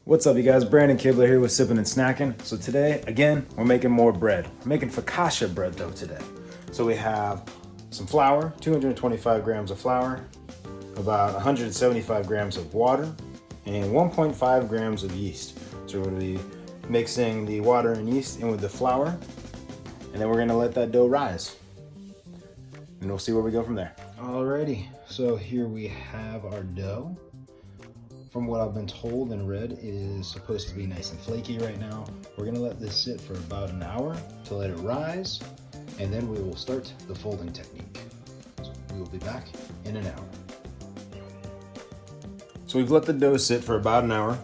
What's up, you guys? Brandon Kibler here with Sippin' and Snackin'. So today, again, we're making more bread. We're making focaccia bread dough today. So we have some flour, 225 grams of flour, about 175 grams of water, and 1.5 grams of yeast. So we're gonna be mixing the water and yeast in with the flour, and then we're gonna let that dough rise. And we'll see where we go from there. Alrighty, so here we have our dough. From what I've been told and read, it is supposed to be nice and flaky right now. We're gonna let this sit for about an hour to let it rise, and then we will start the folding technique. So we will be back in an hour. So we've let the dough sit for about an hour.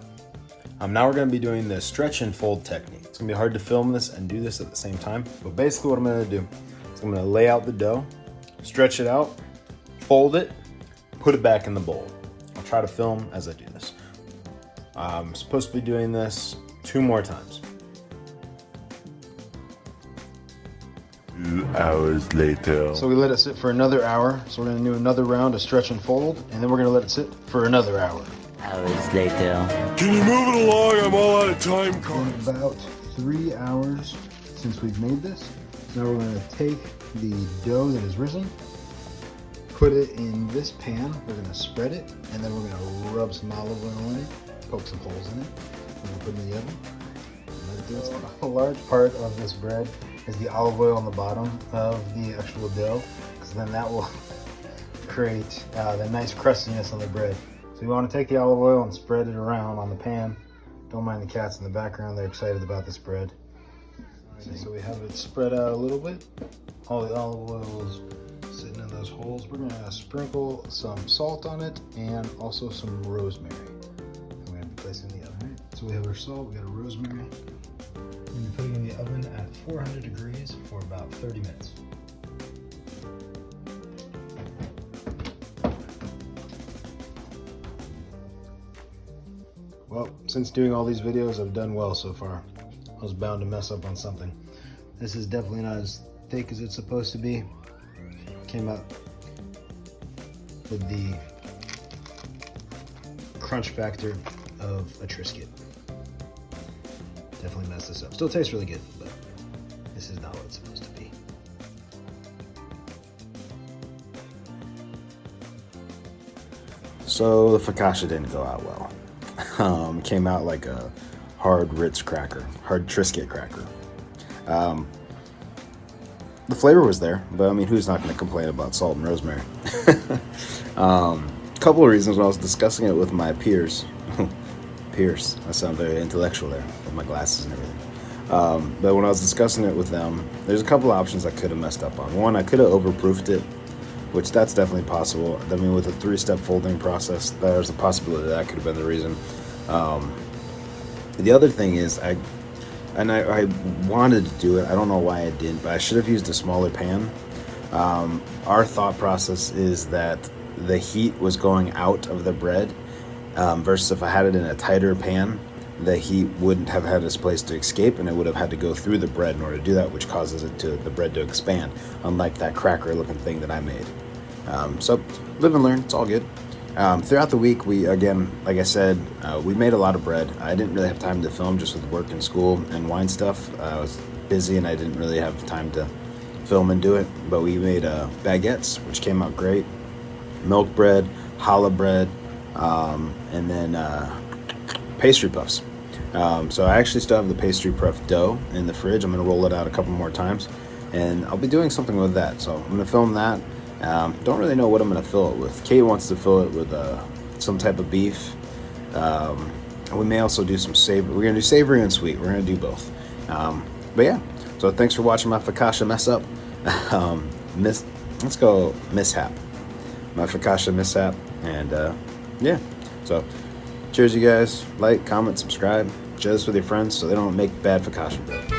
Now we're gonna be doing the stretch and fold technique. It's gonna be hard to film this and do this at the same time, but basically what I'm gonna do is I'm gonna lay out the dough, stretch it out, fold it, put it back in the bowl. I'll try to film as I do this. I'm supposed to be doing this 2 more times. 2 hours later. So we let it sit for another hour. So we're gonna do another round of stretch and fold, and then we're gonna let it sit for another hour. Hours later. Can you move it along? I'm all out of time cards. About 3 hours since we've made this. Now we're gonna take the dough that has risen, put it in this pan. We're gonna spread it, and then we're gonna rub some olive oil in it, poke some holes in it. We're gonna put it in the oven. Let it do its thing. A large part of this bread is the olive oil on the bottom of the actual dough, because then that will create the nice crustiness on the bread. So you want to take the olive oil and spread it around on the pan. Don't mind the cats in the background, they're excited about this bread. So we have it spread out a little bit. All the olive oil is sitting in those holes. We're gonna sprinkle some salt on it and also some rosemary. We're gonna be placing in the oven. Right? So we have our salt, we got our rosemary. We're gonna be putting it in the oven at 400 degrees for about 30 minutes. Well, since doing all these videos, I've done well so far. I was bound to mess up on something. This is definitely not as thick as it's supposed to be. Came out with the crunch factor of a Triscuit. Definitely messed this up. Still tastes really good, but this is not what it's supposed to be. So the focaccia didn't go out well. Came out like a hard Ritz cracker, hard Triscuit cracker. The flavor was there, but I mean, who's not going to complain about salt and rosemary? Couple of reasons when I was discussing it with my peers. Peers, I sound very intellectual there with my glasses and everything. But when I was discussing it with them, there's a couple of options I could have messed up on. One, I could have overproofed it, which that's definitely possible. I mean, with a 3-step folding process, there's a possibility that could have been the reason. The other thing is, I wanted to do it. I don't know why I didn't, but I should have used a smaller pan. Our thought process is that the heat was going out of the bread, versus if I had it in a tighter pan, the heat wouldn't have had its place to escape, and it would have had to go through the bread in order to do that, which causes the bread to expand, unlike that cracker-looking thing that I made. So live and learn. It's all good. Throughout the week, we, again, like I said, we made a lot of bread. I didn't really have time to film just with work and school and wine stuff. I was busy and I didn't really have time to film and do it, but we made baguettes, which came out great, milk bread, challah bread, and then pastry puffs. So I actually still have the pastry puff dough in the fridge. I'm going to roll it out a couple more times, and I'll be doing something with that. So I'm going to film that. Don't really know what I'm going to fill it with. Kate wants to fill it with some type of beef. We may also do some savory. We're going to do savory and sweet. We're going to do both. But yeah, so thanks for watching my focaccia mess up. Let's go mishap. My focaccia mishap. And yeah, so cheers, you guys. Like, comment, subscribe. Share this with your friends so they don't make bad focaccia bread.